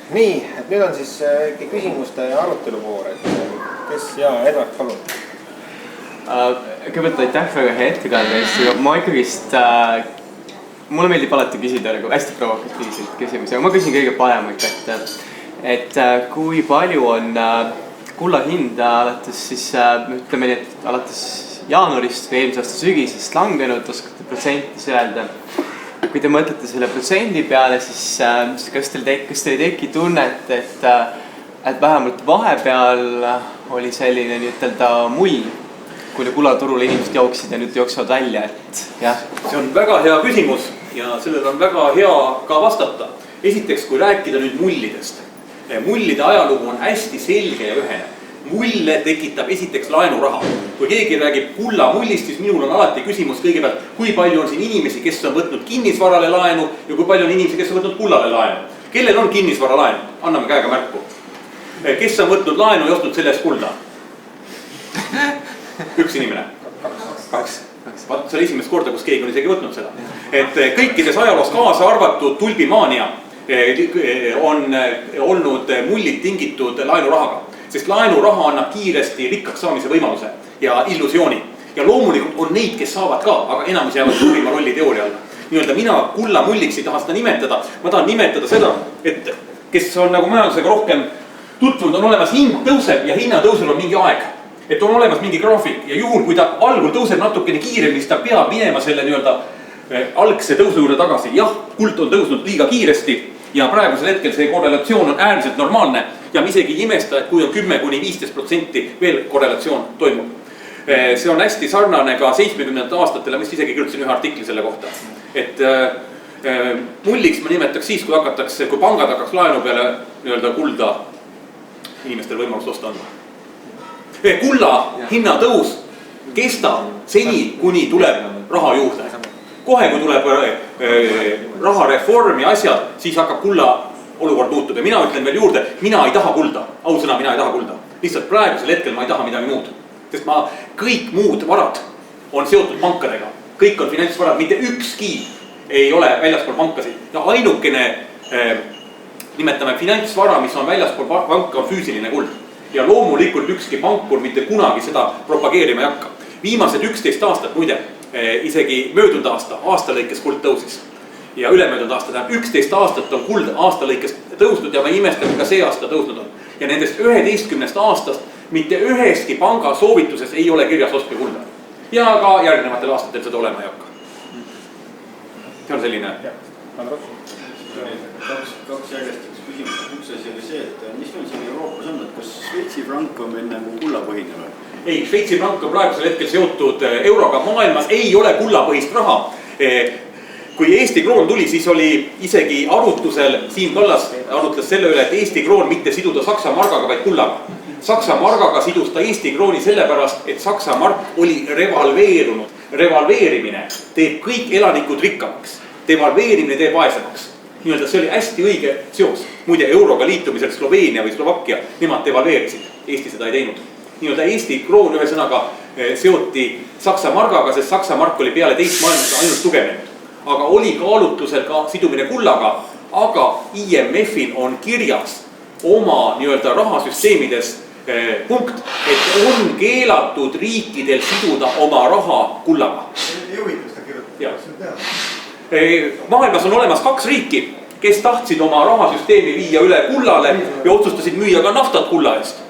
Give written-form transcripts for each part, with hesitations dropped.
Nii, et nüüd on siis küsimuste ja arutelu voor, et kes ja Edvard, palun. Kõigepealt aitäh väga hea ettekande eest, aga ma ikkagist, mulle meeldib alati küsida nagu hästi provokatiivselt küsimusi, aga ma küsin kõige paremaid, et kui palju on kulla hinda alates siis, ütleme nii, et alates jaanuarist või eelmise aasta sügisest langenud, oskate protsenti öelda. Kui te mõtlete selle protsendi peale, siis kas teil ei teki tunnet, et vähemalt vahepeal oli selline nii-ütelda mull, kui kullaturule inimesed jooksid ja nüüd jooksevad välja, et jah. See on väga hea küsimus ja sellel on väga hea ka vastata. Esiteks, kui rääkida nüüd mullidest. Mullide ajalugu on hästi selge ja ühene. Mulle tekitab esiteks laenuraha. Kui keegi räägib kulla mullist, siis minul on alati küsimus kõigepealt, kui palju on siin inimesi, kes on võtnud kinnisvarale laenu ja kui palju on inimesi, kes on võtnud kullale laenu. Kellel on kinnisvara laenu? Anname käega märku. Kes on võtnud laenu ja ostnud selle eest kulda? Üks inimene. Kaks. See oli esimest korda, kus keegi on isegi võtnud seda. Et kõikides ajaloos kaasa arvatud tulbimaania on olnud mullid tingitud laenurahaga. Sest laenuraha annab kiiresti rikkaks saamise võimaluse ja illusiooni. Ja loomulikult on neid, kes saavad ka, aga enamus jäävad suurima rolli teooria alla. Nii-öelda mina kulla mulliks ei taha seda nimetada. Ma tahan nimetada seda, et kes on nagu majandusega rohkem tutvunud, on olemas hind tõuseb ja hinnatõusul on mingi aeg. Et on olemas mingi graafik ja juhul, kui ta algul tõuseb natukene kiiremini, siis ta peab minema selle nii-öelda algse tõusu juurde tagasi. Jah, kuld on tõusnud liiga kiiresti ja praegusel hetkel see korrelatsioon on äärmiselt normaalne ja me isegi ei imesta, et kui on 10–15% veel korrelatsioon toimub. See on hästi sarnane ka 70. aastatele, mis isegi kirjutasin ühe artikli selle kohta. Et mulliks ma nimetaks siis, kui pangad hakkaks laenu peale nii-öelda kulda inimestel võimalust osta anda. Kulla hinnatõus kestab seni, kuni tuleb raha juurde. Kohe, kui tuleb rahareform ja asjad, siis hakkab kulla olukord muutub ja mina ütlen veel juurde, mina ei taha kulda, ausõna, mina ei taha kulda. Lihtsalt praegusel hetkel ma ei taha midagi muud. Sest kõik muud varad on seotud pankadega. Kõik on finantsvarad, mitte ükski ei ole väljaspool pankasid. Ja ainukene, nimetame finantsvara, mis on väljaspool panka, on füüsiline kuld. Ja loomulikult ükski pankur mitte kunagi seda propageerima ei hakka. Viimased 11 aastat, muide, isegi möödunud aasta lõikes kuld tõusis. Ja ülemöödunud aasta tähendab 11 aastat on kuld aasta lõikes tõusnud ja me imestame ka see aasta tõusnud on. Ja nendest 11 aastast mitte üheski panga soovituses ei ole kirjas ostke kulda. Ja ka järgnevatel aastatel seda olema ei hakka. See on selline. Kaks järjestaks küsimus. Üks asi oli see, et mis meil siin Euroopas on, et kas Šveitsi frank on meil nagu kullapõhine või? Ei, Šveitsi frank on praegusel hetkel seotud euroga. Maailmas ei ole kullapõhist raha. Kui Eesti kroon tuli, siis oli isegi arutusel, Siim Kallas arutles selle üle, et Eesti kroon mitte siduda Saksa margaga, vaid kullaga. Saksa margaga sidus ta Eesti krooni sellepärast, et Saksa mark oli revalveerunud. Revalveerimine teeb kõik elanikud rikkamaks. Devalveerimine teeb vaesemaks. Nii-öelda see oli hästi õige seos. Muide, euroga liitumisel Sloveenia või Slovakkia, nemad devalveerisid. Eesti seda ei teinud. Nii-öelda Eesti kroon ühe sõnaga seoti Saksa margaga, sest Saksa mark oli peale teist maailmast ainult tugenenud. Aga oli kaalutlusel ka sidumine kullaga, aga IMF-il on kirjas oma nii-öelda rahasüsteemides punkt, et on keelatud riikidel siduda oma raha kullaga. Maailmas on olemas 2 riiki, kes tahtsid oma rahasüsteemi viia üle kullale ja otsustasid müüa ka naftat kulla eest.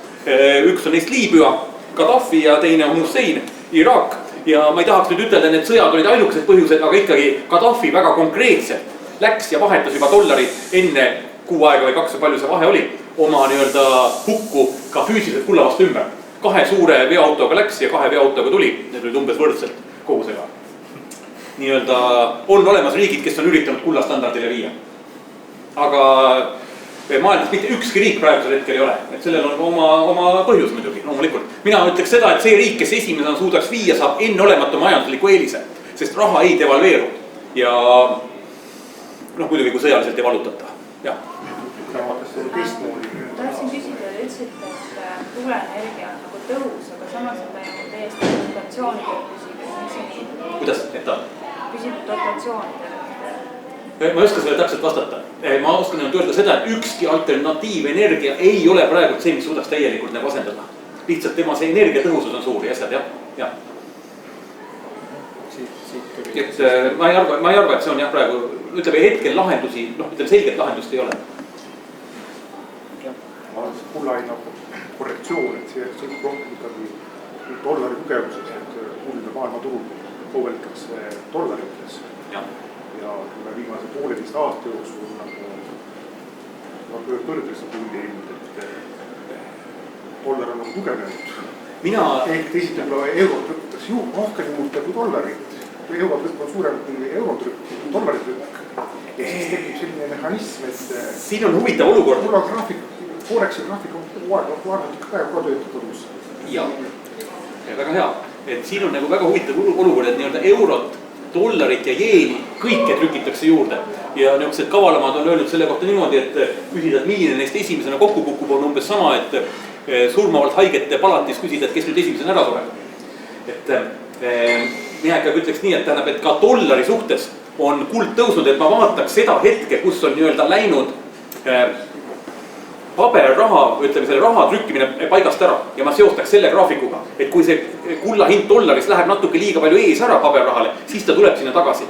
Üks on neist Liibüa, Gaddafi ja teine on Hussein, Iraak. Ja ma ei tahaks nüüd ütelda, need sõjad olid ainukesed põhjused, aga ikkagi Gaddafi väga konkreetselt läks ja vahetas juba dollarit enne kuu aega või 2 või palju see vahe oli, oma nii-öelda hukku ka füüsiliselt kulla vastu ümber. 2 suure veoautoga läks ja 2 veoautoga tuli, need olid umbes võrdselt kogusega. Nii-öelda on olemas riigid, kes on üritanud kulla standardile viia. Aga maailmas mitte ükski riik praegusel hetkel ei ole, et sellel on oma põhjus muidugi, loomulikult. Mina ütleks seda, et see riik, kes esimesena suudaks viia, saab enneolematu majandusliku eelise, sest raha ei devalveeru ja muidugi kui sõjaliselt ei valutata. Jah. Tahtsin küsida, et ütlesite, et tuuleenergia on nagu tõus, aga samas on ta ju täiesti dotatsioonidele püsib. Kuidas? Püsib dotatsioonidele. ma ei oska selle täpselt vastata. Ma oskan ainult öelda seda, et ükski alternatiivenergia ei ole praegu see, mis suudaks täielikult nagu asendada. Lihtsalt tema see energiatõhusus on suur ja asjad, jah. Et ma ei arva, et see on jah praegu, ütleme hetkel lahendusi, ütleme selget lahendust ei ole. Ma arvan, see kullahinna korrektsioon, et see sõltub rohkem ikkagi dollari tugevusest, et kulda maailmaturul kaubeldakse dollarites. Ja viimase 1,5 aasta jooksul nagu kõrgesse kulli hind, et dollar on nagu tugevnenud. Ehk teisiti eurot võttes rohkem juurde kui dollarit. Kui eurot on suurem kui eurot dollarit võttak. Ja siis tekib selline mehhanism, et siin on huvitav olukord. Mul on graafik, Foreksi graafik on vaadanud ikka töötab kodus. Ja, väga hea. Et siin on nagu väga huvitav olukord, et nii-öelda eurot, dollarit ja jeeni kõike trükitakse juurde. Ja niisugused kavalamad on öelnud selle kohta niimoodi, et küsida, et milline neist esimesena kokku kukub on umbes sama, et surmavalt haigete palatis küsida, et kes nüüd esimesena ära sureb. Et mina ikkagi ütleks nii, et tähendab, et ka dollari suhtes on kuld tõusnud, et ma vaataks seda hetke, kus on nii-öelda läinud paberraha, ütleme selle raha trükkimine paigast ära ja ma seostaks selle graafikuga, et kui see kulla hind dollaris läheb natuke liiga palju ees ära paberrahale, siis ta tuleb sinna tagasi.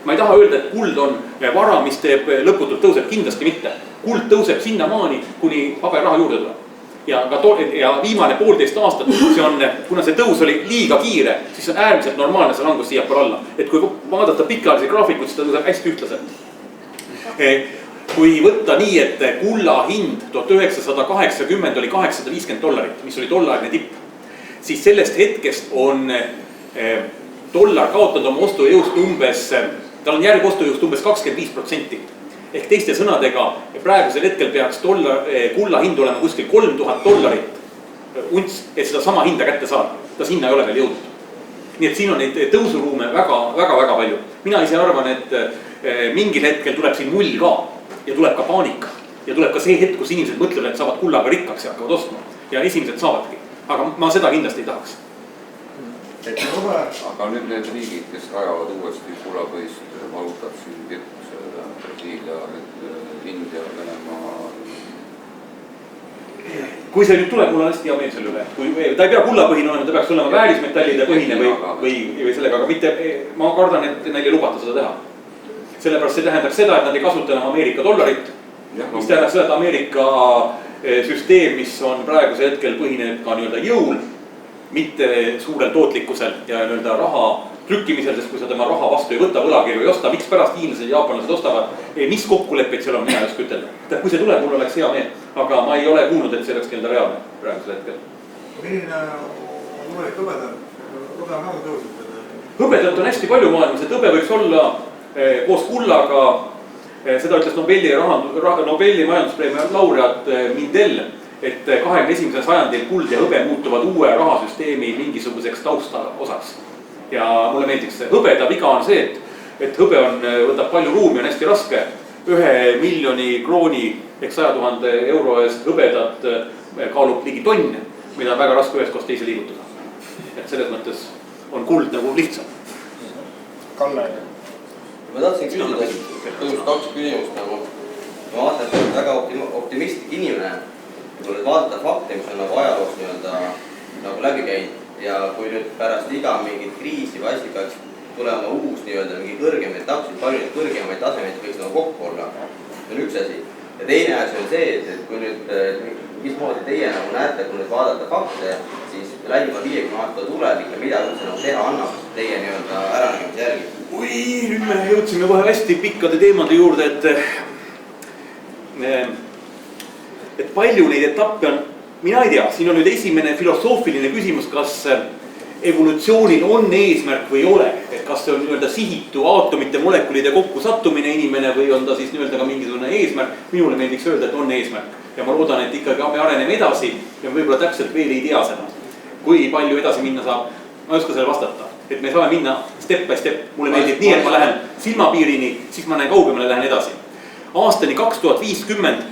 Ma ei taha öelda, et kuld on vara, mis teeb lõputult tõuseb, kindlasti mitte. Kuld tõuseb sinnamaani, kuni paberraha juurde tuleb. Ja viimane 1,5 aastat, see on, kuna see tõus oli liiga kiire, siis on äärmiselt normaalne see langus siiapoole alla. Et kui vaadata pikaajalisi graafikut, siis ta tõuseb hästi ühtlaselt. Kui võtta nii, et kulla hind 1980 oli $850, mis oli dollarine tipp, siis sellest hetkest on dollar kaotanud oma ostujõust umbes, tal on järg ostujõust umbes 25%. Ehk teiste sõnadega, praegusel hetkel peaks kulla hind olema kuskil $3000 unts, et seda sama hinda kätte saada. Ta sinna ei ole veel jõudnud. Nii et siin on neid tõusuruume väga palju. Mina ise arvan, et mingil hetkel tuleb siin mull ka ja tuleb ka paanika. Ja tuleb ka see hetk, kus inimesed mõtlevad, et saavad kullaga rikkaks ja hakkavad ostma. Ja esimesed saavadki. Aga ma seda kindlasti ei tahaks. Aga nüüd need riigid, kes rajavad uuesti kullapõhist valutat siin Birkusele, Brasiilia, India, Venemaa. Kui see nüüd tuleb, mul on hästi hea meel selle üle. Ta ei pea kullapõhine olema, ta peaks olema väärismetallide põhine või sellega, aga mitte, ma kardan, et neil ei lubata seda teha. Sellepärast see tähendab seda, et nad ei kasuta enam Ameerika dollarit, mis tähendab seda, et Ameerika süsteem, mis on praeguse hetkel põhineb ka nii-öelda jõul, mitte suurel tootlikkusel ja nii-öelda raha trükkimisel, sest kui sa tema raha vastu ei võta, võlakirju ei osta, miks pärast hiinlased ja jaapanlased ostavad, mis kokkuleppeid seal on, mina ei oska ütelda. Kui see tuleb, mul oleks hea meel, aga ma ei ole kuulnud, et see oleks nii-öelda reaalne praegusel hetkel. Milline on võimalik hõbedalt? Hõbe on nagu tõusnud? Hõbedalt on hästi palju maailmas, et hõbe võiks olla koos kullaga, seda ütles Nobeli majanduspreemia laureaat Mindel, et 21. sajandil kuld ja hõbe muutuvad uue rahasüsteemi mingisuguseks tausta osaks. Ja mulle meeldiks see. Hõbeda viga on see, et hõbe võtab palju ruumi, on hästi raske. 1 miljoni krooni ehk 100 000 euro eest hõbedat kaalub ligi tonn, mida on väga raske ühest koos teise liigutada. Et selles mõttes on kuld nagu lihtsam. Kalle. Ma tahtsin küsida, tõus 2 küsimust nagu. Ma vaatan, et on väga optimistlik inimene. Kui nüüd vaadata fakte, mis on nagu ajaloos nagu läbi käinud ja kui nüüd pärast iga mingit kriisi või asja peaks tulema uus mingi kõrgemaid tapsid, palju neid kõrgemaid tasemeid võiks nagu kokku olla. See on üks asi. Ja teine asi on see, et kui nüüd, mismoodi teie nagu näete, kui nüüd vaadata fakte, siis lähima 50 aasta tulevik ja mida üldse nagu teha annab teie äranägemise järgi? Nüüd me jõudsime kohe hästi pikkade teemade juurde, et palju neid etappe on, mina ei tea, siin on nüüd esimene filosoofiline küsimus, kas evolutsioonil on eesmärk või ei ole, et kas see on nii-öelda sihitu aatomite, molekulide kokku sattumine inimene või on ta siis nii-öelda ka mingisugune eesmärk. Minule meeldiks öelda, et on eesmärk ja ma loodan, et ikkagi me areneme edasi ja võib-olla täpselt veel ei tea seda. Kui palju edasi minna saab, ma ei oska selle vastata, et me saame minna step by step. Mulle meeldib nii, et ma lähen silmapiirini, siis ma näen kaugemale, lähen edasi. Aastani 2050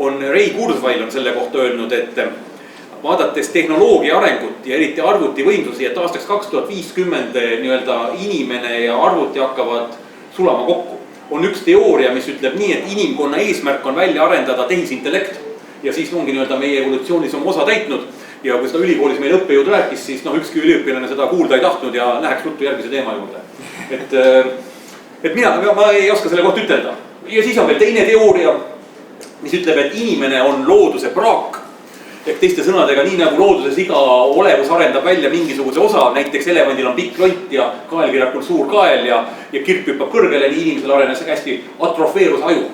on Ray Kurzweil on selle kohta öelnud, et vaadates tehnoloogia arengut ja eriti arvuti võimsusi, et aastaks 2050 nii-öelda inimene ja arvuti hakkavad sulama kokku. on üks teooria, mis ütleb nii, et inimkonna eesmärk on välja arendada tehisintellekt ja siis ongi nii-öelda meie evolutsioonis oma osa täitnud. Ja kui seda ülikoolis meil õppejõud rääkis, siis ükski üliõpilane seda kuulda ei tahtnud ja läheks ruttu järgmise teema juurde. Et ma ei oska selle kohta ütelda. Ja siis on veel teine teooria, mis ütleb, et inimene on looduse praak. Ehk teiste sõnadega, nii nagu looduses iga olevus arendab välja mingisuguse osa, näiteks elevandil on pikk lont ja kaelkirjakul suur kael ja kirp hüppab kõrgele, nii inimesel arenes hästi atrofeerus aju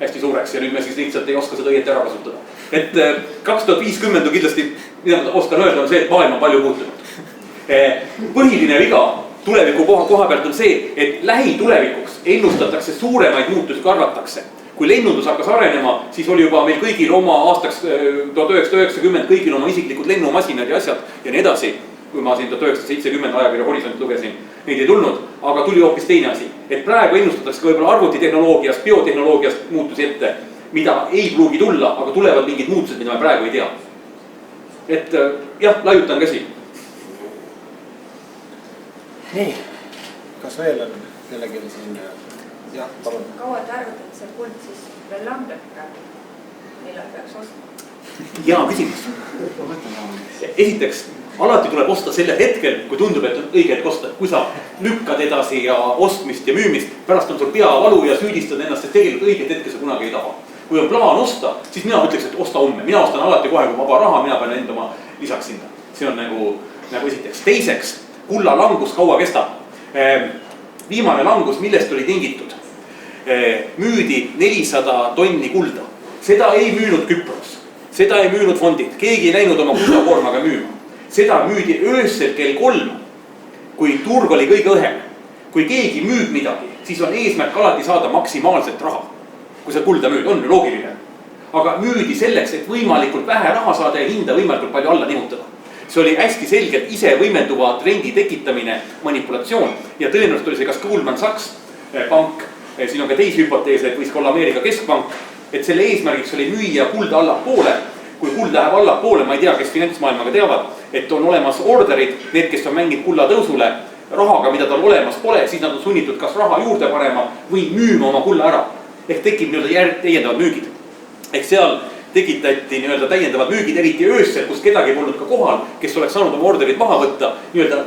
hästi suureks ja nüüd me siis lihtsalt ei oska seda õieti ära kasutada. Et 2050 on kindlasti, mida ma oskan öelda, on see, et maailm on palju muutunud. Põhiline viga tuleviku koha pealt on see, et lähitulevikuks ennustatakse suuremaid muutusi, kui arvatakse. Kui lennundus hakkas arenema, siis oli juba meil kõigil oma aastaks 1990 kõigil oma isiklikud lennumasinad ja asjad ja nii edasi. Kui ma siin 1970 ajakirja Horisont lugesin, neid ei tulnud, aga tuli hoopis teine asi. Et praegu ennustatakse võib-olla arvutitehnoloogiast, biotehnoloogiast muutusi ette, mida ei pruugi tulla, aga tulevad mingid muutused, mida me praegu ei tea. Et jah, laiutan käsi. Nii, kas veel on kellelgi siin? Jah, palun. Kaua te arvate, et see kuld siis veel langeb praegu? Millal peaks ostma? Hea küsimus. Esiteks, alati tuleb osta sellel hetkel, kui tundub, et on õige hetk osta. Kui sa lükkad edasi ja ostmist ja müümist, pärast on sul peavalu ja süüdistad ennast, et tegelikult õiget hetke sa kunagi ei taha. Kui on plaan osta, siis mina ütleks, et osta homme. Mina ostan alati kohe, kui vaba raha, mina pean enda oma lisaks sinna. See on nagu esiteks. Teiseks, kulla langus kaua kestab. Viimane langus, millest oli tingitud? Müüdi 400 tonni kulda. Seda ei müünud Küpros, seda ei müünud fondid, keegi ei läinud oma kuldakoormaga müüma. Seda müüdi öösel kell 3, kui turg oli kõige õhem. Kui keegi müüb midagi, siis on eesmärk alati saada maksimaalselt raha. Kui see kulda müüd, on loogiline. Aga müüdi selleks, et võimalikult vähe raha saada ja hinda võimalikult palju alla nihutada. See oli hästi selgelt ise võimenduva trendi tekitamine, manipulatsioon ja tõenäoliselt oli see kas Goldman Sachs pank, siin on ka teisi hüpoteese, et võis ka olla Ameerika keskpank, et selle eesmärgiks oli müüa kulda allapoole. Kui kuld läheb allapoole, ma ei tea, kes finantsmaailmaga teavad, et on olemas orderid, need, kes on mänginud kulla tõusule rahaga, mida tal olemas pole, siis nad on sunnitud kas raha juurde panema või müüma oma kulla ära. Ehk tekib täiendavad müügid. Ehk seal tekitati täiendavad müügid, eriti öössel, kus kedagi polnud ka kohal, kes oleks saanud oma orderid maha võtta,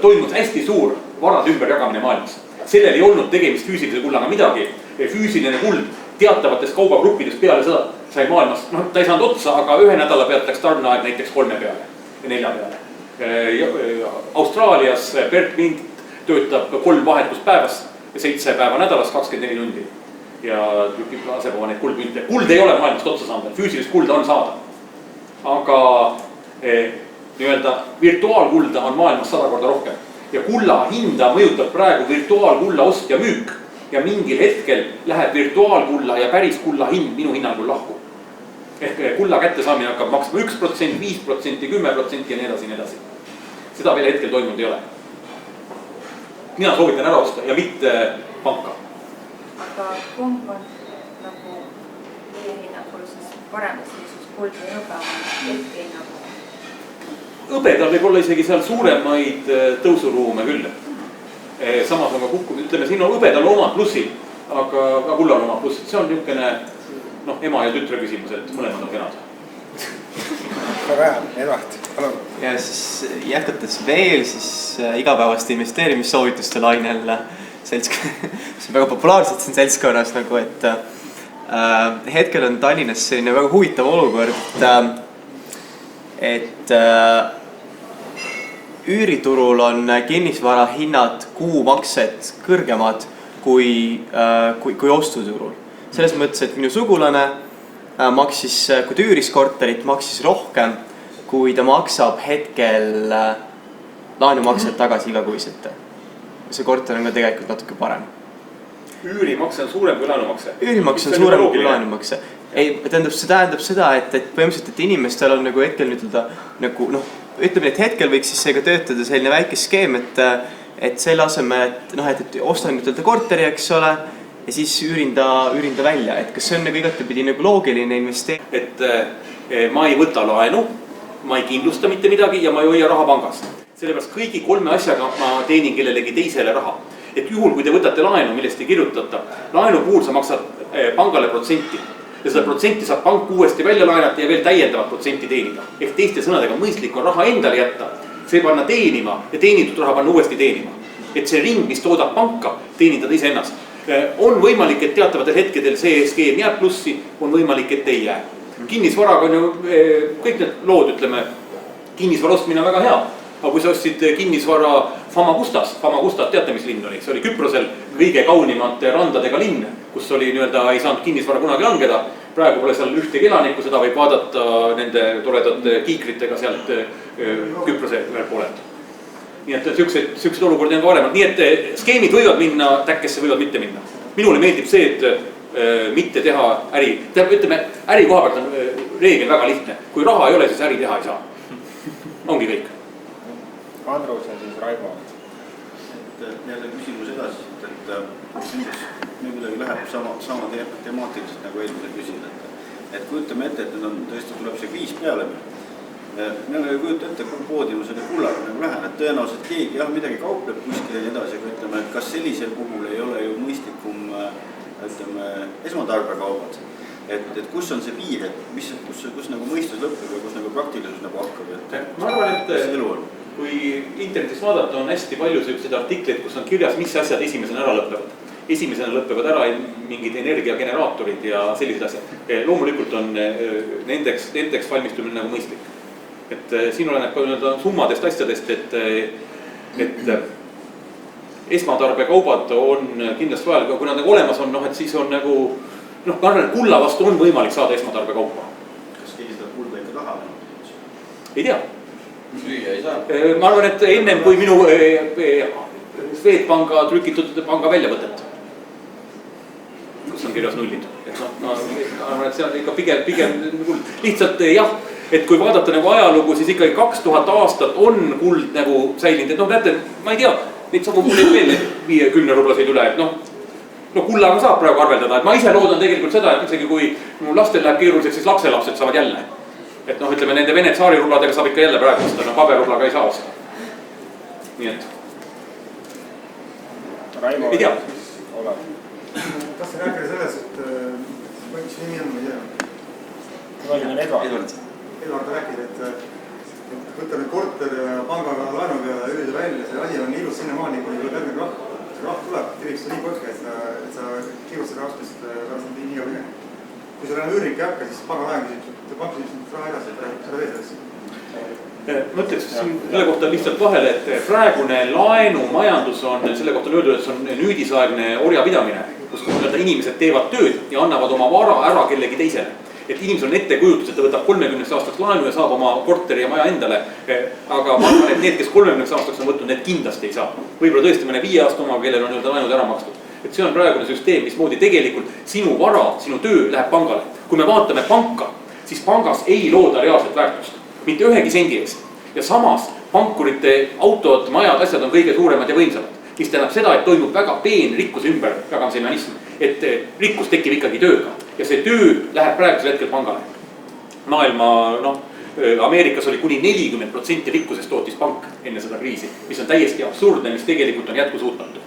toimus hästi suur varade ümberjagamine maailmas. Sellel ei olnud tegemist füüsilise kullaga midagi. Füüsiline kuld teatavates kaubagruppides peale seda sai maailmas, ta ei saanud otsa, aga ühe nädala pealt läks tarneaeg näiteks 3 peale ja 4 peale. Austraalias Bert Mint töötab 3 vahetust päevas ja 7 päeva nädalas 24 tundi. Ja trükib asebova neid kuldmünte. Kuld ei ole maailmast otsa saanud, füüsilist kulda on saada. Aga virtuaalkulda on maailmas 100 korda rohkem. Ja kulla hinda mõjutab praegu virtuaalkulla ost ja müük. Ja mingil hetkel läheb virtuaalkulla ja päris kulla hind minu hinnangul lahku. Ehk kulla kättesaamine hakkab maksma 1%, 5%, 10% ja nii edasi. Seda veel hetkel toimunud ei ole. Mina soovitan ära osta ja mitte panka. Aga kumb on nagu meie hinnangul siis paremas seisus kuld või hõbe hetke hinnangul? Hõbedal võib olla isegi seal suuremaid tõusuruume küll. Samas on ka kukkumine, ütleme, siin on hõbedal omad plussid, aga kullal omad plussid. See on niisugune ema ja tütre küsimus, et mõlemad on kenad. Väga hea, Edvard, palun. Ja siis jätkates veel siis igapäevaste investeerimissoovituste lainel see on väga populaarsed siin seltskonnas, et hetkel on Tallinnas selline väga huvitav olukord, et üüriturul on kinnisvara hinnad kuumaksed kõrgemad kui ostuturul. Selles mõttes, et minu sugulane maksis, kui ta üüris korterit, maksis rohkem, kui ta maksab hetkel laenumaksed tagasi igakuiselt. See korter on ka tegelikult natuke parem. Üürimakse on suurem kui laenumakse? Üürimakse on suurem kui laenumakse. Ei, see tähendab seda, et põhimõtteliselt, et inimestel on nagu hetkel ütleme, et hetkel võiks siis seega töötada selline väike skeem, et selle asemel, et ostan korteri, eks ole, ja siis üürinda välja. Et kas see on igatepidi loogiline investeering? Et ma ei võta laenu, ma ei kindlusta mitte midagi ja ma ei hoia raha pangas. Sellepärast kõigi 3 asjaga ma teenin kellelegi teisele raha. et juhul, kui te võtate laenu, millest ei kirjutata, laenu puhul sa maksad pangale protsenti. Ja seda protsenti saab pank uuesti välja laenata ja veel täiendavat protsenti teenida. Ehk teiste sõnadega mõistlik on raha endale jätta, see panna teenima ja teenitud raha panna uuesti teenima. Et see ring, mis toodab panka, teenindada ise ennast. On võimalik, et teatavatel hetkedel see skeem jääb plussi, on võimalik, et ei jää. Kinnisvaraga on ju kõik need lood, ütleme, kinnisvara ostmine on väga hea. Aga kui sa ostsid kinnisvara Famagustat, teate mis linn oli? See oli Küprosel kõige kaunimate randadega linn, kus oli ei saanud kinnisvara kunagi langeda. Praegu pole seal ühtegi elanikku, seda võib vaadata nende toredate kiikritega sealt Küprose ühel poolelt. Nii et sükseid olukordi on ka varemalt. Nii et skeemid võivad minna täkkesse, võivad mitte minna. Minule meeldib see, et mitte teha äri. Ütleme, äri koha pealt on reegel väga lihtne. Kui raha ei ole, siis äri teha ei saa. Ongi kõik. Andrus ja siis Raivo. Jälle küsimus edasi, et kuidagi läheb sama temaatiliselt nagu eelmise küsida. Et kujutame ette, et nüüd tõesti tuleb see kriis peale. Mina ei kujuta ette, kui poodium selle kullaga nagu lähen, et tõenäoliselt keegi midagi kaupleb kuskil ja nii edasi, aga ütleme, et kas sellisel puhul ei ole ju mõistlikum esmatarbekaubad. Et kus on see piir, et kus nagu mõistus lõpeb ja kus nagu praktilisus nagu hakkab? Ma arvan, et kui internetis vaadata, on hästi palju selliseid artikleid, kus on kirjas, mis asjad esimesena ära lõpevad. Esimesena lõpevad ära mingid energiageneraatorid ja sellised asjad. Loomulikult on nendeks valmistumine nagu mõistlik. Et siin oleneb ka summadest asjadest, et esmatarbekaubad on kindlasti vajalik, aga kui nad nagu olemas on, et siis on nagu, ma arvan, et kulla vastu on võimalik saada esmatarbekaupa. Kas keegi seda kulda ikka tahab? Ei tea. Süüa ei saa. Ma arvan, et ennem kui minu Swedbanka trükitud panga väljavõtet, kus on kirjas nullid. Ma arvan, et see on ikka pigem lihtsalt jah, et kui vaadata nagu ajalugu, siis ikkagi 2000 aastat on kuld nagu säilinud. Et näete, ma ei tea, neid saab veel 50 rublaseid üle, et kullaga saab praegu arveldada. Et ma ise loodan tegelikult seda, et isegi kui lastel läheb keeruliseks, siis lapselapsed saavad jälle. Et ütleme, nende Vene tsaari rubladega saab ikka jälle praegu osta, paberrublaga ei saa osta. Nii et. Raivo, ei tea. Kas te rääkida selles, et mis nimi on, ma ei tea? Edvard rääkida, et võtta nüüd korter ja pangaga laenu peale ülida välja, see asi on ilus sinnamaani, kui tuleb järgmine raha. See raha tuleb, tirib seda nii põkke, et sa kiirustad rahastust pärast nii ja või. Kui sul on üürnik ei hakka, siis panga laen küsib, et pank küsib raha edasi, et seda vees edasi. Ma ütleks selle kohta lihtsalt vahele, et praegune laenumajandus on, selle kohta on öeldud, et see on nüüdisaegne orjapidamine, kus inimesed teevad tööd ja annavad oma vara ära kellegi teisele. Et inimesel on ettekujutus, et ta võtab 30 aastaks laenu ja saab oma korteri ja maja endale. Aga ma arvan, et need, kes 30 aastaks on võtnud, need kindlasti ei saa. Võibolla tõesti mõne 5 aasta oma, kellel on laenud ära makstud. Et see on praegune süsteem, mismoodi tegelikult sinu vara, sinu töö läheb pangale. Kui me vaatame panka, siis pangas ei looda reaalset väärtust. Mitte ühegi sendi eest. Ja samas pankurite autod, majad, asjad on kõige suuremad ja võimsamad. Mis tähendab seda, et toimub väga peen rikkuse ümberjagamise mehhanism. Et rikkus tekib ikkagi tööga. Ja see töö läheb praegusel hetkel pangale. Maailma, Ameerikas oli kuni 40% rikkusest tootis pank enne seda kriisi, mis on täiesti absurdne, mis tegelikult on jätkusuutmatu.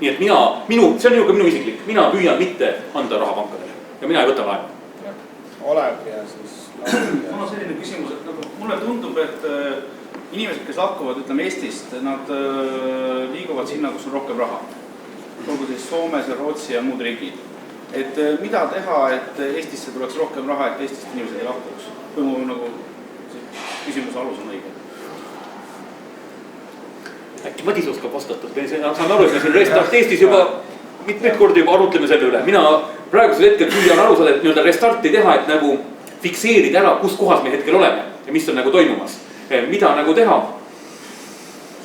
Nii et see on minu isiklik, mina püüan mitte anda raha pankadele ja mina ei võta laenu. Olev ja siis... Mul on selline küsimus, et mulle tundub, et inimesed, kes lahkuvad, ütleme Eestist, nad liiguvad sinna, kus on rohkem raha. Olgu siis Soomes ja Rootsi ja muud riigid. Et mida teha, et Eestisse tuleks rohkem raha, et Eestist inimesed ei lahkuks? Kui mu nagu küsimuse alus on õige. Äkki Madis oskab vastata. Saan aru, et me siin Restart Eestis juba mitmeid kordi juba arutleme selle üle. Mina praegusel hetkel püüan aru saada, et restarti teha, et nagu fikseerida ära, kus kohas me hetkel oleme ja mis on nagu toimumas. Mida nagu teha?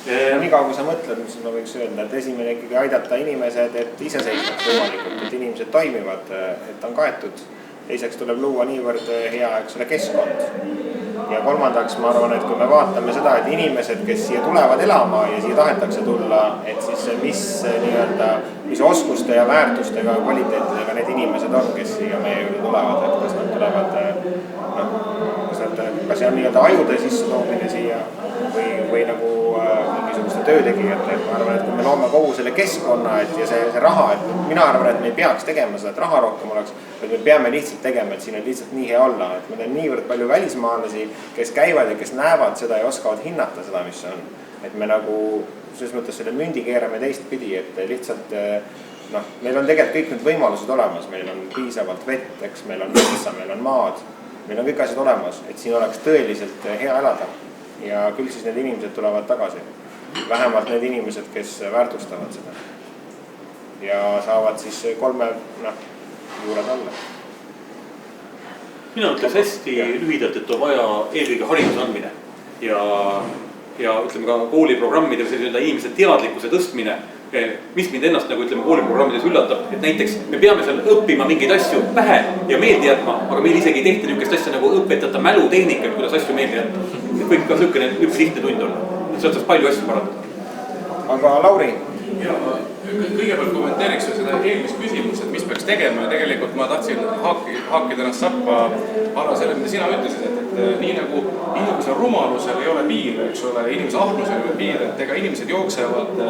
Nii kaua, kui sa mõtled, mis ma võiks öelda, et esimene ikkagi aidata inimesed, et iseseisvaks võimalikult, et inimesed toimivad, et on kaetud. Teiseks tuleb luua niivõrd hea keskkond. Ja kolmandaks ma arvan, et kui me vaatame seda, et inimesed, kes siia tulevad elama ja siia tahetakse tulla, et siis mis oskuste ja väärtustega ja kvaliteetidega need inimesed on, kes siia meie juurde tulevad, et kas nad tulevad, kas see on ajude sisse toomine siia või nagu mingisugused töötegijate, et ma arvan, et kui me loome kogu selle keskkonna ja see raha, et mina arvan, et me ei peaks tegema seda, et raha rohkem oleks, et me peame lihtsalt tegema, et siin on lihtsalt nii hea olla, et meil on niivõrd palju välismaalasi, kes käivad ja kes näevad seda ja oskavad hinnata seda, mis see on. Et me nagu selles mõttes selle mündi keerame teistpidi, et lihtsalt meil on tegelikult kõik need võimalused olemas, meil on piisavalt vett, eks meil on metsa, meil on maad, meil on kõik asjad olemas, et siin oleks tõeliselt hea elada ja küll siis need inimesed tulevad tagasi. Vähemalt need inimesed, kes väärtustavad seda ja saavad siis 3 juured alla. Mina ütleks hästi lühidalt, et on vaja eelkõige hariduse andmine ja ütleme ka kooliprogrammide või inimese teadlikkuse tõstmine, mis mind ennast nagu ütleme kooliprogrammides üllatab, et näiteks me peame seal õppima mingeid asju pähe ja meelde jätma, aga meil isegi ei tehta niisugust asja nagu õpetada mälutehnikat, kuidas asju meelde jätta. Et võib ka niisugune üks lihtne tund olla, et sealt saaks palju asju parandada. Aga Lauri? Kõigepealt kommenteeriks seda eelmist küsimust, et mis peaks tegema ja tegelikult ma tahtsin haakida ennast sappa Arvo selle, mida sina ütlesid, et nii nagu inimese rumalusel ei ole piir, eks ole, inimese ahnusel ei ole piir, et ega inimesed jooksevad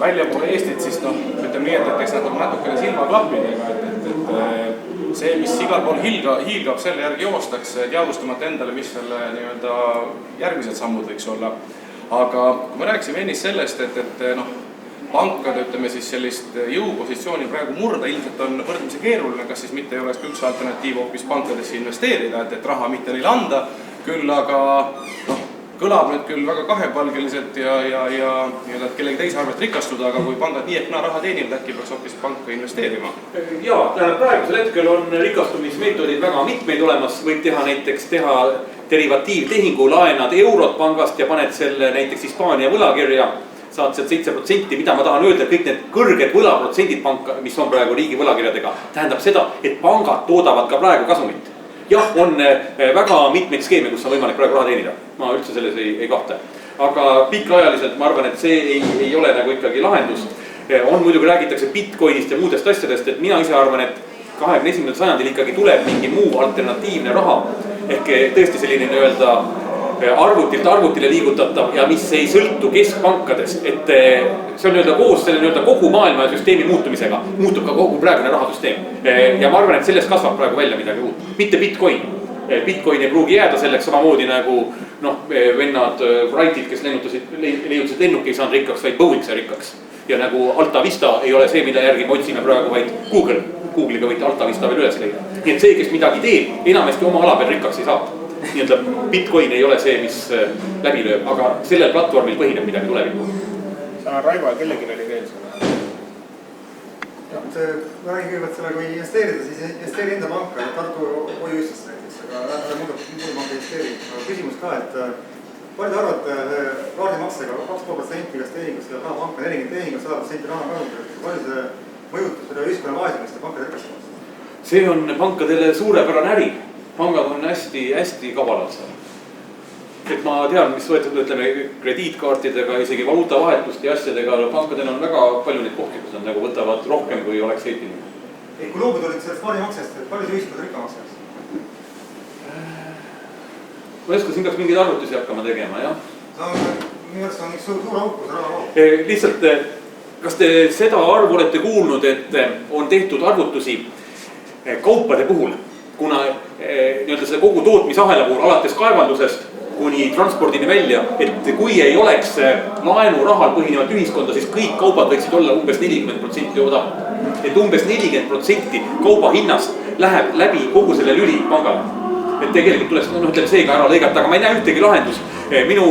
välja poole Eestit, siis ütleme nii, et eks nad on natukene silmaklapidega, et see, mis igal pool hiilgab, selle järgi joostakse, teadvustamata endale, mis selle järgmised sammud võiks olla. Aga kui me rääkisime ennist sellest, et pankade, ütleme siis sellist jõupositsiooni praegu murda ilmselt on võrdmisi keeruline, kas siis mitte ei oleks üks alternatiiv hoopis pankadesse investeerida, et raha mitte neile anda, küll aga kõlab nüüd küll väga kahepalgeliselt ja kellegi teise arvelt rikastuda, aga kui pangad nii ehk naa raha teenivad, äkki peaks hoopis panka investeerima? Jaa, praegusel hetkel on rikastumismeetodid väga mitmeid olemas, võib teha derivatiivtehingu, laenad eurot pangast ja paned selle näiteks Hispaania võlakirja, saad sealt 7%, mida ma tahan öelda, et kõik need kõrged võlaprotsendid panka, mis on praegu riigi võlakirjadega, tähendab seda, et pangad toodavad ka praegu kasumit. Jah, on väga mitmeid skeeme, kus on võimalik praegu raha teenida, ma üldse selles ei kahte. Aga pikaajaliselt ma arvan, et see ei ole nagu ikkagi lahendus. On muidugi räägitakse Bitcoinist ja muudest asjadest, et mina ise arvan, et 21. sajandil ikkagi tuleb mingi muu alternatiivne raha, ehk tõesti selline arvutilt arvutile liigutatav ja mis ei sõltu keskpankades, et see on koos selle kogu maailma süsteemi muutumisega, muutub ka kogu praegune rahasüsteem. Ja ma arvan, et sellest kasvab praegu välja midagi uut, mitte Bitcoin. Bitcoin ei pruugi jääda selleks samamoodi nagu vennad Wrightid, kes leiutasid lennuki ei saanud rikkaks, vaid Boeing sai rikkaks. Ja nagu Alta Vista ei ole see, mida järgi me otsime praegu, vaid Google'iga võite Alta Vista veel üles leida. Nii et see, kes midagi teeb, enamasti oma ala peal rikkaks ei saa. Nii et Bitcoin ei ole see, mis läbi lööb, aga sellel platvormil põhineb midagi tulevikku. Sana Raivo ja kellelgi oli veel seda? Ma räägin kõigepealt selle, kui investeerida, siis investeeri enda panka, Tartu hoiuüstlasse näiteks, aga muuda panka investeeri. Küsimus ka, et palju te arvate kaardimaksega 2,5% igast tehingust ja raha panka 40 tehingut, 100% raha kasumit, palju see mõjutab selle ühiskonna vaesemist ja pankade rikastamist? See on pankadele suurepärane äri. Pangad on hästi kavalad seal. Et ma tean, mis võetud, krediitkaartidega, isegi valuutavahetust ja asjadega, pankadel on väga palju neid kohti, kus nad nagu võtavad rohkem, kui oleks eetiline. Kui loobud olid sellest kaardimaksest, et palju see ühiskond rikkamaks läks? Ma ei oska, siin peaks mingeid arvutusi hakkama tegema, jah? Minu arust on üks suur auk, kus raha loobub. Lihtsalt, kas te seda arvu olete kuulnud, et on tehtud arvutusi kaupade puhul, kuna seda kogu tootmisahela puhul alates kaevandusest kuni transpordini välja, et kui ei oleks laenurahal põhinevat ühiskonda, siis kõik kaubad võiksid olla umbes 40% odavamad. Et umbes 40% kauba hinnast läheb läbi kogu selle lüli pangale. Et tegelikult tuleks seega ära lõigata, aga ma ei näe ühtegi lahendus. Minu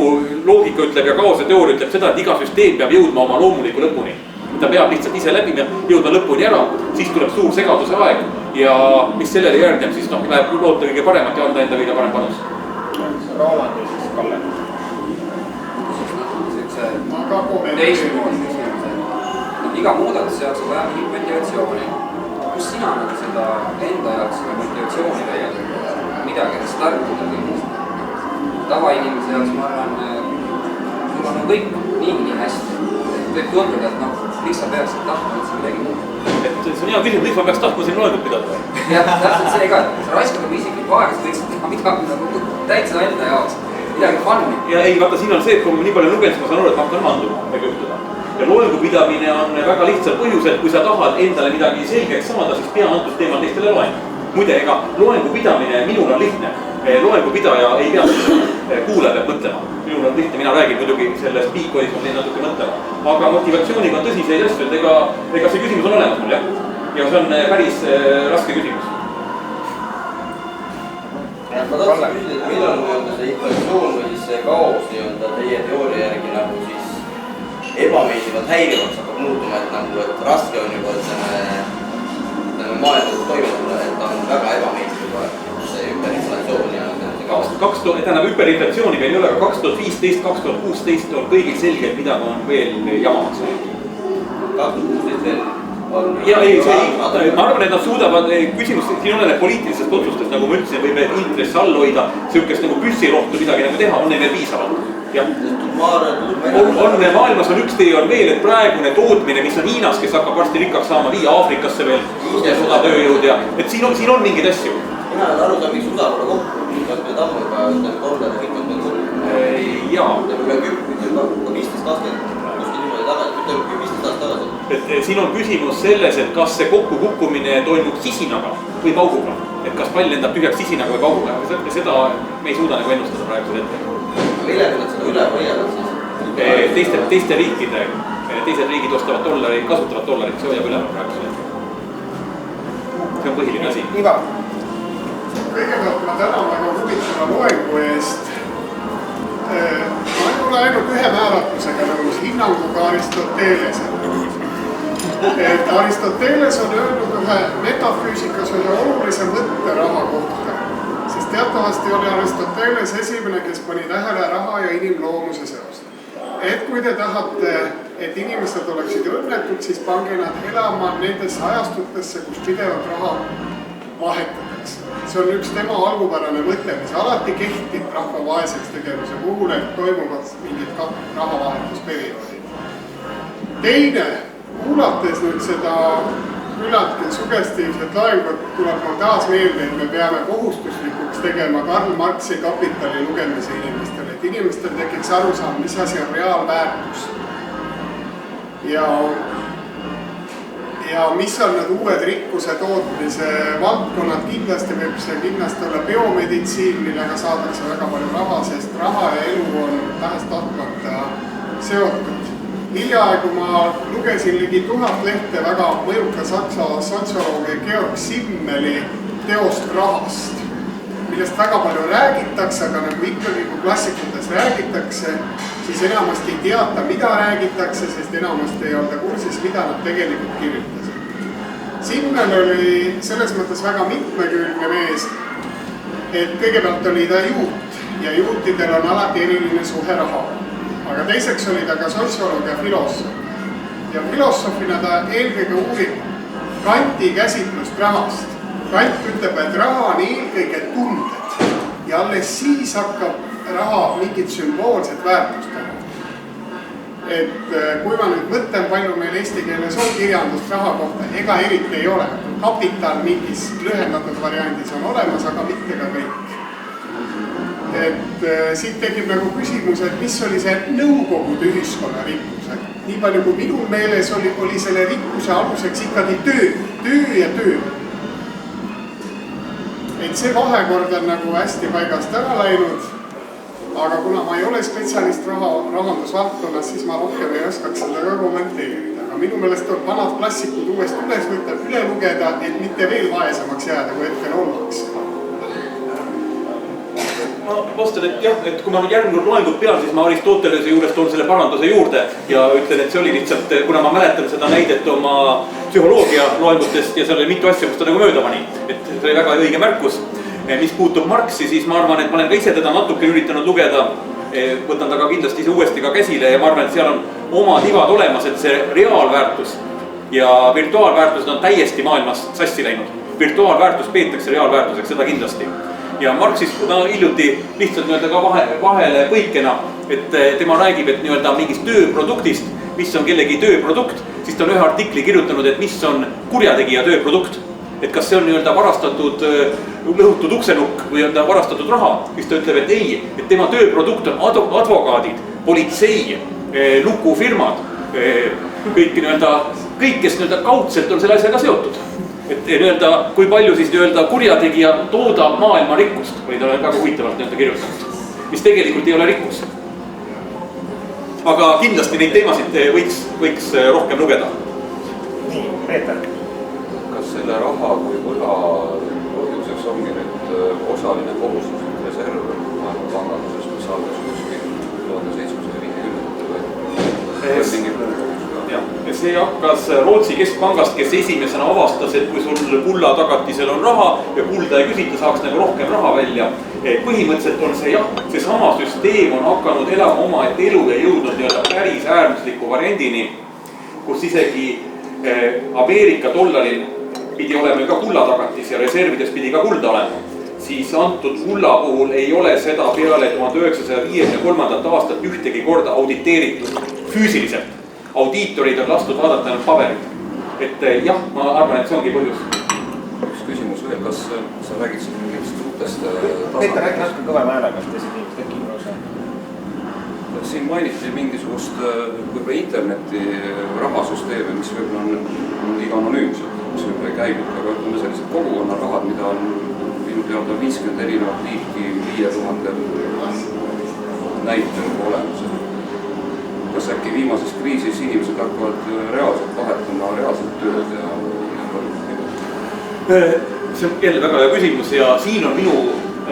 loogika ütleb ja kaose teooria ütleb seda, et iga süsteem peab jõudma oma loomuliku lõpuni. Ta peab lihtsalt ise läbima, jõudma lõpuni ära, siis tuleb suur segaduse aeg ja mis sellele järgneb, siis läheb loota kõige paremat ja anda enda kõige parem panus. Roland ja siis Kalle. Teistmoodi küsimus. Iga muudatus jaoks on vaja mingit motivatsiooni. Kus sina seda enda jaoks seda motivatsiooni leiad? Midagi startida või muust? Tavainimese jaoks ma arvan, sul on kõik nii hästi. Võib tunduda, et miks sa peaksid tahtma üldse midagi muud. Et see on hea küsimus, miks ma peaks tahtma siin loengut pidada? Jah, täpselt see ka, et sa raiskad isiklikku aega, sa võiksid teha midagi täitsa enda jaoks. midagi fun'i. Ja ei, vaata siin on see, et kui ma nii palju lugen, siis ma saan aru, et ma hakkan manduma, võib juhtuda. Ja loengu pidamine on väga lihtsal põhjusel, kui sa tahad endale midagi selgeks saada, siis pea antud teemal teistele loengu. Muide, ega loengu pidamine minul on lihtne. Loengu pidaja ei pea kuulaja peab mõtlema. Minul on lihtne, mina räägin muidugi selles piikolis, ma teen natuke mõtlema. Aga motivatsiooniga on tõsiseid asju, et ega see küsimus on olemas mul, jah. Ja see on päris raske küsimus. Ma tahtsin küsida, millal see inflatsioon või siis see kaos teie teooria järgi nagu siis ebameeldivalt häirivaks hakkab muutuma, et nagu, et raske on juba maailmas toimuda, et ta on väga ebameeldiv see üperinflatsioon ja see kaos. Tähendab, üperinflatsiooniga ei ole, aga 2015-2016 on kõigil selge, et midagi on veel jamaks. 2016 veel? Ja ei, ma arvan, et nad suudavad, küsimus, siin on need poliitilisest otsustest, nagu ma ütlesin, võib intress all hoida, sihukest nagu püssirohtu midagi nagu teha, on neil veel piisavalt. Maailmas on üks tee on veel, et praegune tootmine, mis on Hiinas, kes hakkab varsti rikkaks saama, viia Aafrikasse veel sodatööjõud ja et siin on mingeid asju. Mina olen aru saanud, miks USA pole kokku, kas me tamme juba dollari kõik on kokku. Jaa. Me küpime 15 aastat, kuskil niimoodi tagasi, 15 aastat tagasi. Et siin on küsimus selles, et kas see kokkukukkumine toimub sisinaga või pauguga. Et kas pall lendab tühjaks sisinaga või pauguga. Seda me ei suuda nagu ennustada praegusel hetkel. Millega nad seda üle hoiavad siis? Teiste riikide, teised riigid ostavad dollari, kasutavad dollarit, see hoiab üleval praegusel hetkel. See on põhiline asi. Iva. Kõigepealt ma tänan väga huvitava loengu eest. Ma ei ole ainult ühe määratlusega nagu hinnanguga Aristotelesele. Aristoteles on öelnud ühe metafüüsikas ühe olulise mõtte raha kohta. Sest teatavasti oli Aristoteles esimene, kes pani tähele raha ja inimloomuse seost. Et kui te tahate, et inimesed oleksid õnnetud, siis pange nad elama nendesse ajastutesse, kus pidevalt raha vahetatakse. See on üks tema algupärane mõte, mis alati kehtib rahva vaeseks tegemise puhul, et toimuvad mingid rahavahetusperioodid. Teine, kuulates nüüd seda küllaltki sugestiivset laengut, tuleb mul taas meelde, et me peame kohustuslikuks tegema Karl Marxi Kapitali lugemise inimestele, et inimestel tekiks arusaam, mis asi on reaalväärtus. Ja mis on need uued rikkuse tootmise valdkonnad, kindlasti võib see olla biomeditsiin, millega saadakse väga palju raha, sest raha ja elu on tahes-tahtmata seotud. Hiljaaegu ma lugesin ligi 1000 lehte väga mõjuka saksa sotsioloogi Georg Simmeli teost rahast, millest väga palju räägitakse, aga nagu ikkagi kui klassikutes räägitakse, siis enamasti ei teata, mida räägitakse, sest enamasti ei olda kursis, mida nad tegelikult kirjutasid. Simmel oli selles mõttes väga mitmekülgne mees, et kõigepealt oli ta juut ja juutidel on alati eriline suhe raha. Aga teiseks oli ta ka sotsioloog ja filosoof. Ja filosoofina ta eelkõige uurib Kanti käsitlust rahast. Kant ütleb, et raha on eelkõige tunded ja alles siis hakkab raha mingit sümboolset väärtust teha. Et kui ma nüüd mõtlen, palju meil eesti keeles on kirjandust raha kohta, ega eriti ei ole. Kapital mingis lühendatud variandis on olemas, aga mitte ka kõik. Et siit tekib nagu küsimus, et mis oli see nõukogude ühiskonna rikkus. Nii palju kui minul meeles oli selle rikkuse aluseks ikkagi töö ja töö. Et see vahekord on nagu hästi paigast ära läinud, aga kuna ma ei ole spetsialist rahandusvaldkonnas, siis ma rohkem ei oskaks seda ka kommenteerida. Aga minu meelest on vanad klassikud uuesti üle lugeda, et mitte veel vaesemaks jääda, kui hetkel ollakse. Ma vastan, et jah, et kui ma järgmine loengut pean, siis ma Aristotelese juures toon selle paranduse juurde ja ütlen, et see oli lihtsalt, kuna ma mäletan seda näidet oma psühholoogia loengutest ja seal oli mitu asja, kus ta nagu mööda pani. Et see oli väga õige märkus. Mis puutub Marxi, siis ma arvan, et ma olen ka ise teda natuke üritanud lugeda. Võtan ta ka kindlasti ise uuesti ka käsile ja ma arvan, et seal on omad ivad olemas, et see reaalväärtus ja virtuaalväärtused on täiesti maailmas sassi läinud. Virtuaalväärtus peetakse reaalväärtuseks, seda kindlasti. Ja Marxis hiljuti lihtsalt ka vahele põikena, et tema räägib, et mingist tööproduktist, mis on kellegi tööprodukt, siis ta on ühe artikli kirjutanud, et mis on kurjategija tööprodukt. et kas see on nii-öelda varastatud lõhutud uksenukk või on ta varastatud raha, siis ta ütleb, et ei, et tema tööprodukt on advokaadid, politsei, lukufirmad, kõik nii-öelda, kõik, kes nii-öelda kaudselt on selle asjaga seotud. Et nii-öelda, kui palju siis nii-öelda kurjategija toodab maailma rikkust, või ta on väga huvitavalt nii-öelda kirjutanud, mis tegelikult ei ole rikkus. Aga kindlasti neid teemasid võiks rohkem lugeda. Nii, Peeter. Kas selle raha kui võla põhjuseks ongi nüüd osaline kohustuslik reserv panganduses, mis algas kuskil 1750 või mingi muu kohustus? Ja see hakkas Rootsi keskpangast, kes esimesena avastas, et kui sul kulla tagatisel on raha ja kulda ei küsita, saaks nagu rohkem raha välja. Põhimõtteliselt on see jah, see sama süsteem on hakanud elama oma, et elu ei jõudnud nii-öelda päris äärmusliku variandini, kus isegi Ameerika dollaril pidi olema ka kulla tagatis ja reservides pidi ka kulda olema. Siis antud kulla puhul ei ole seda peale 1953. aastat ühtegi korda auditeeritud füüsiliselt. Audiitorid on lastud vaadata ainult paberit. Et jah, ma arvan, et see ongi põhjus. Üks küsimus veel, kas sa räägid siin mingitest uutest Peeter, räägi natuke kõvema häälega, et teised inimesed äkki osa. Siin mainiti mingisugust võib-olla interneti rahasüsteemi, mis võib-olla on liiga anonüümsed, mis võib-olla ei käinud, aga ütleme sellised kogukonna rahad, mida on minu teada 50 erinevat liiki 5000 näitel olemas. Kas äkki viimases kriisis inimesed hakkavad reaalselt vahetama reaalselt tööd ja see on jälle väga hea küsimus ja siin on minu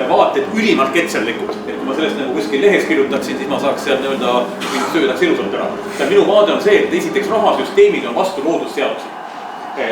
vaated ülimalt ketserlikud. Et kui ma sellest nagu kuskil lehes kirjutaksin, siis ma saaks seal nii-öelda mingit söödaks ilusalt ära. Minu vaade on see, et esiteks rahasüsteemid on vastu loodusseadusi.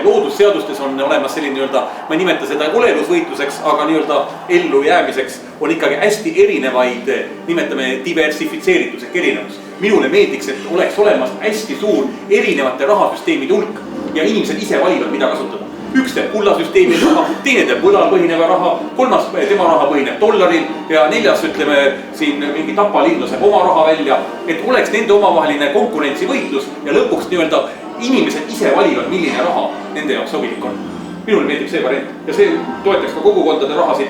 Loodusseadustes on olemas selline nii-öelda, ma ei nimeta seda olelusvõitluseks, aga nii-öelda ellu jäämiseks on ikkagi hästi erinevaid, nimetame diversifitseeritus ehk erinevus. Minule meeldiks, et oleks olemas hästi suur erinevate rahasüsteemide hulk ja inimesed ise valivad, mida kasutada. Üks teeb kullasüsteemi raha, teine teeb võlal põhineva raha, kolmas tema raha põhineb dollaril ja neljas ütleme siin mingi tapalinnus saab oma raha välja, et oleks nende omavaheline konkurentsivõitlus ja lõpuks nii-öelda inimesed ise valivad, milline raha nende jaoks sobilik on. Minule meeldib see variant ja see toetaks ka kogukondade rahasid,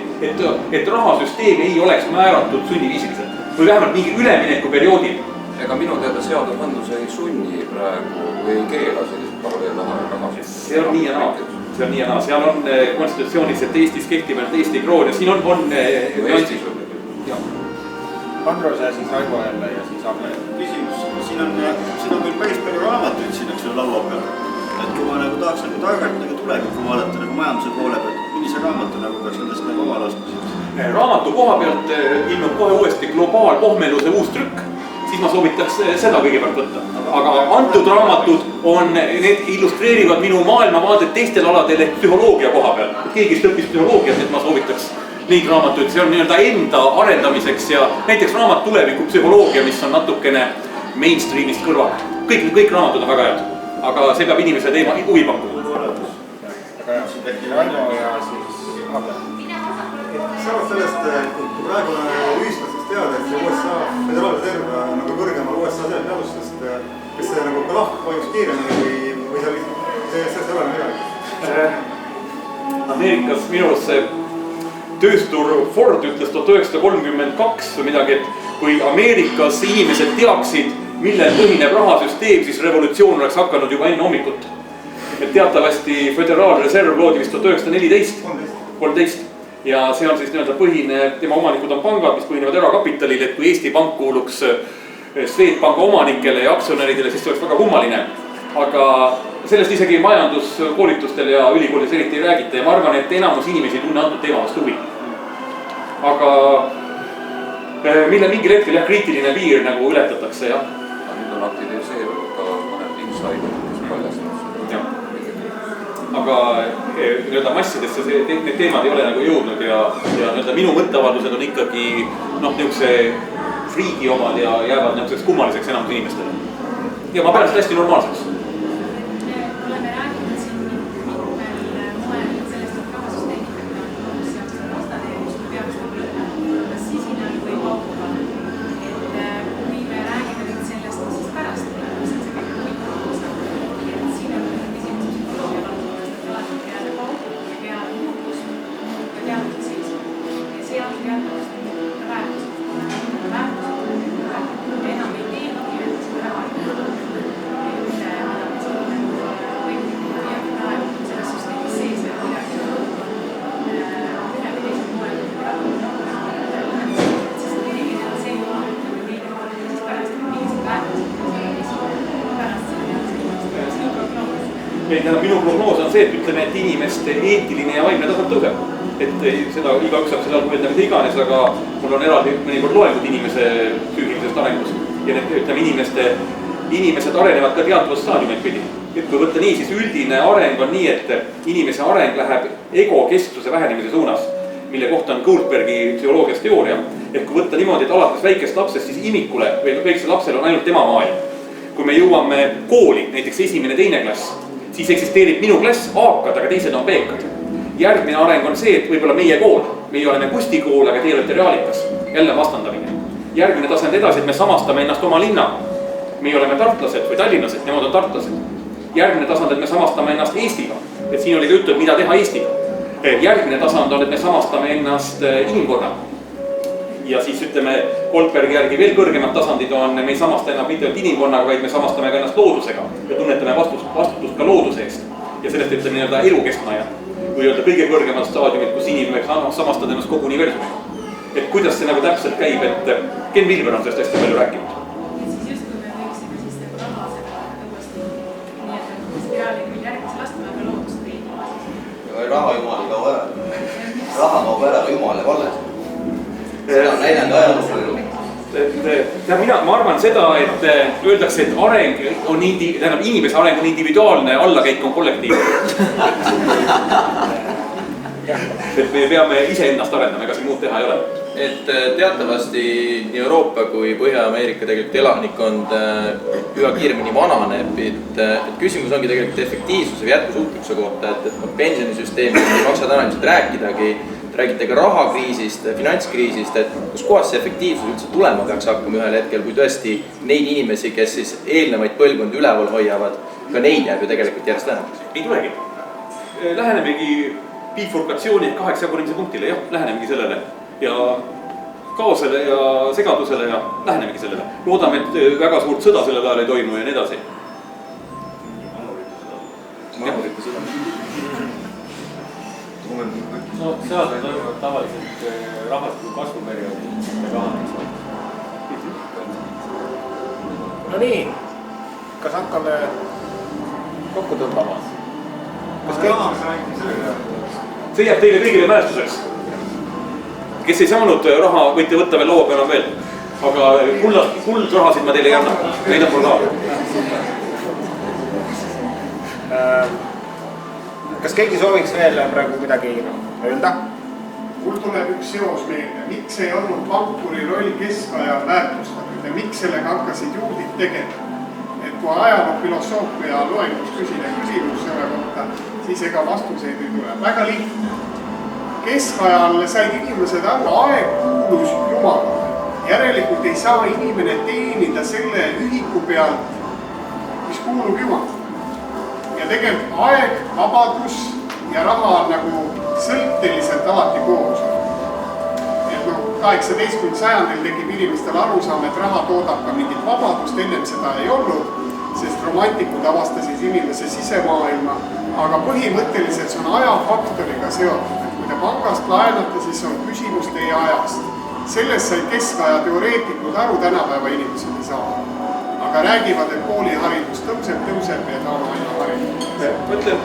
et rahasüsteem ei oleks määratud sunniviisiliselt või vähemalt mingi ülemineku perioodil. Ega minu teada seadusandlus ei sunni praegu või ei keela sellised paralleelrahasid. See on nii ja naa. See on nii ja naa. Seal on konstitutsioonis, et Eestis kehtib ainult Eesti kroon ja siin on Eestis on. Andrus ja siis Raivo jälle ja siis Agne. Küsimus, siin on meil päris palju raamatuid siin, eks ole, laua peal. Et kui ma nagu tahaks nagu targalt nagu tulevikku vaadata nagu majanduse poole pealt, millise raamatu nagu peaks nendest nagu avalaskmiseks? Raamatu koha pealt ilmub kohe uuesti globaalpohmeluse uus trükk. Siis ma soovitaks seda kõigepealt võtta. Aga antud raamatud on, need illustreerivad minu maailmavaadet teistel aladel ehk psühholoogia koha peal. Keegi õppis psühholoogiat, et ma soovitaks neid raamatuid, see on nii-öelda enda arendamiseks ja näiteks raamat Tuleviku psühholoogia, mis on natukene mainstreamist kõrval. Kõik raamatud on väga head, aga see peab inimese teema huvi pakkuma. Raivo ja siis Agne. Samas sellest, kui praegu on ühiskonnast teada, et see USA Föderaalreserv nagu kõrgemal USA seadustest, kas see nagu lahk vajus kiiremini või see ei ole midagi? Ameerikas minu arust see tööstur Ford ütles 1932 või midagi, et kui Ameerikas inimesed teaksid, millel põhineb rahasüsteem, siis revolutsioon oleks hakanud juba enne hommikut. Et teatavasti Föderaalreserv loodi vist 1913 ja see on siis nii-öelda põhine, tema omanikud on pangad, mis põhinevad erakapitalil, et kui Eesti Pank kuuluks Swedbanka omanikele ja aktsionäridele, siis see oleks väga kummaline. Aga sellest isegi majanduskoolitustel ja ülikoolis eriti ei räägita ja ma arvan, et enamus inimesi tunne antud teema vastu huvi. Aga mille mingil hetkel jah, kriitiline piir nagu ületatakse, jah. Nüüd on aktiviseerunud ka mõned insiderid, kes paljastavad. Aga nii-öelda massidesse need teemad ei ole nagu jõudnud ja nii-öelda minu mõtteavaldused on ikkagi niisuguse friigi omad ja jäävad niisuguseks kummaliseks enamus inimestele. Ja ma pean seda hästi normaalseks. Oleme rääkinud siin mitmel moel sellest, et rahasüsteemid on seaduse vastane ja just me peaks nagu lõpetama. Kas siis siin või paukuva? Et kui me räägime nüüd sellest, siis pärast mis on see kõige huvitavam osa. Et siin on küsimus psühholoogia valdkonnast, et alati peale pauku teadvust, väärtused ja enam ei tee seda raha. Selles süsteemis sees ja midagi ühe või teisel moel siis keegi on see juhul, kui liiga siis pärast mingisugused väärtused pärast minu prognoos on see, et ütleme, et inimeste eetiline ja vaimne tasand tõuseb. Et seda igaüks saab seda mõelda mida iganes, aga mul on eraldi mõnikord loengud inimese psüühilisest arengust. Ja need, ütleme, inimesed arenevad ka teadvust staadiumit pidi. Et kui võtta nii, siis üldine areng on nii, et inimese areng läheb egokestvuse vähenemise suunas, mille kohta on Goldbergi psühholoogias teooria. Et kui võtta niimoodi, et alates väikest lapsest, siis imikule või väiksel lapsel on ainult tema maailm. Kui me jõuame kooli, näiteks 1.–2. klass, siis eksisteerib minu klass A-kad, aga teised on B-kad. Järgmine areng on see, et võib-olla meie kool, meie oleme Kusti kool, aga teie olete Realikas. Jälle vastandamine. Järgmine tasand edasi, et me samastame ennast oma linnaga. Meie oleme tartlased või tallinlased, nemad on tartlased. Järgmine tasand, et me samastame ennast Eestiga. Et siin oli ka juttu, et mida teha Eestiga. Järgmine tasand on, et me samastame ennast inimkorra. Ja siis ütleme, Goldbergi järgi veel kõrgemad tasandid on, me ei samasta ennast mitte inimkonnaga, vaid me samastame ka ennast loodusega ja tunnetame vastutust ka looduse eest. Ja sellest ütleme nii-öelda elukeskmaja või öelda kõige kõrgemad staadiumid, kus inimene võiks samastada ennast kogu universumiga. Et kuidas see nagu täpselt käib, et Ken Vilber on sellest hästi palju rääkinud. Siis justkui me võiksime siis raha seda uuesti nii, et spiraali küll järgmise lastme, aga loodust ei. Raha jumal ei kao ära. Raha kaob ära, jumal jääb alles. Seda on näidanud ajalus. Ma arvan seda, et öeldakse, et areng on inimese areng on individuaalne, allakäik on kollektiivne. Et me peame iseennast arendama, ega siin muud teha ei ole. Et teatavasti nii Euroopa kui Põhja-Ameerika tegelikult elanikkond üha kiiremini vananeb, et küsimus ongi tegelikult efektiivsuse või jätkusuutlikkuse kohta, et pensionisüsteemist ei maksa täna ilmselt rääkidagi, räägite ka rahakriisist, finantskriisist, et kus kohas see efektiivsus üldse tulema peaks hakkama ühel hetkel, kui tõesti neid inimesi, kes siis eelnevaid põlvkondi üleval hoiavad, ka neid jääb ju tegelikult järjest vähemaks. Ei tulegi. Lähenemegi bifurkatsiooni 8 jagunemise punktile, jah, lähenemegi sellele ja kaosele ja segadusele ja lähenemegi sellele. Loodame, et väga suurt sõda sellel ajal ei toimu ja nii edasi. Manurite sõda. No seal toimuvad tavaliselt rahvastiku kasvuperioodi ja kahanemised. No nii, kas hakkame kokku tõmbama? See jääb teile kõigile mälestuseks. Kes ei saanud raha, võite võtta veel laua peal veel. Aga kuldrahasid ma teile ei anna. Neid on mul ka. Kas keegi sooviks veel praegu midagi öelda? Mul tuleb üks seos meelde. Miks ei olnud pankuri roll keskajal väärtustatud ja miks sellega hakkasid juudid tegema? Et kui ajaloo filosoofia loengus küsida küsimus selle kohta, siis ega vastuseid ei tule. Väga lihtne. Keskajal said inimesed aru, aeg kuulus Jumalale. Järelikult ei saa inimene teenida selle ühiku pealt, mis kuulub Jumalale. Ja tegelikult aeg, vabadus ja raha on nagu sõlteliselt alati koos. Et 18. sajandil tekib inimestel arusaam, et raha toodab ka mingit vabadust, ennem seda ei olnud, sest romantikud avastasid inimese sisemaailma, aga põhimõtteliselt see on ajafaktoriga seotud. Kui te pangast laenate, siis on küsimus teie ajast. Sellest sai keskaja teoreetikud aru, tänapäeva inimesed ei saa. Aga räägivad, et kooliharidus tõuseb ja ta on aina haridus. Mõtlen,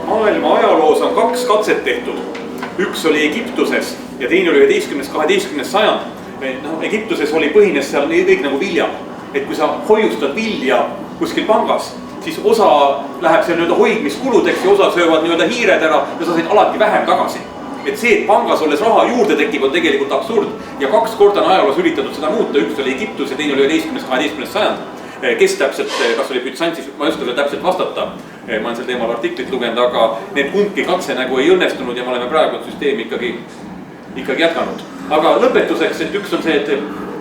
maailma ajaloos on 2 katset tehtud. Üks oli Egiptuses ja teine oli 11.–12. sajand. Egiptuses põhines seal kõik nagu vilja. Et kui sa hoiustad vilja kuskil pangas, siis osa läheb seal hoidmiskuludeks ja osa söövad hiired ära ja sa said alati vähem tagasi. Et see, et pangas olles raha juurde tekib, on tegelikult absurd. Ja 2 korda on ajaloos üritatud seda muuta. Üks oli Egiptus ja teine oli 11.–12. sajand. Kes täpselt, kas oli Bütsantsis, ma ei oska seda täpselt vastata. Ma olen sel teemal artiklit lugenud, aga need kumbki katse nagu ei õnnestunud ja me oleme praegu süsteemi ikkagi jätkanud. Aga lõpetuseks, et üks on see,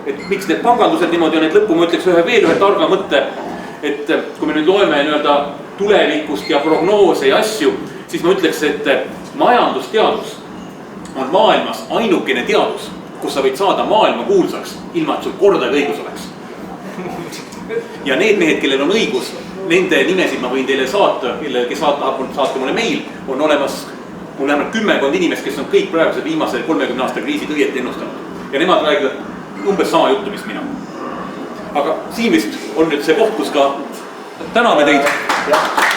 et miks need pangandused niimoodi on, et lõppu ma ütleks veel ühe targa mõtte. Et kui me nüüd loeme tulevikust ja prognoose ja asju, siis ma ütleks, et majandusteadus on maailmas ainukene teadus, kus sa võid saada maailma kuulsaks, ilma et sul kordagi õigus oleks. Ja need mehed, kellel on õigus, nende nimesid ma võin teile saata, kes saate mulle meil, on olemas mul vähemalt 10 inimest, kes on kõik praeguse viimase 30 aasta kriisid õieti ennustanud. Ja nemad räägivad umbes sama juttu, mis mina. Aga siin vist on nüüd see koht, kus ka täname teid.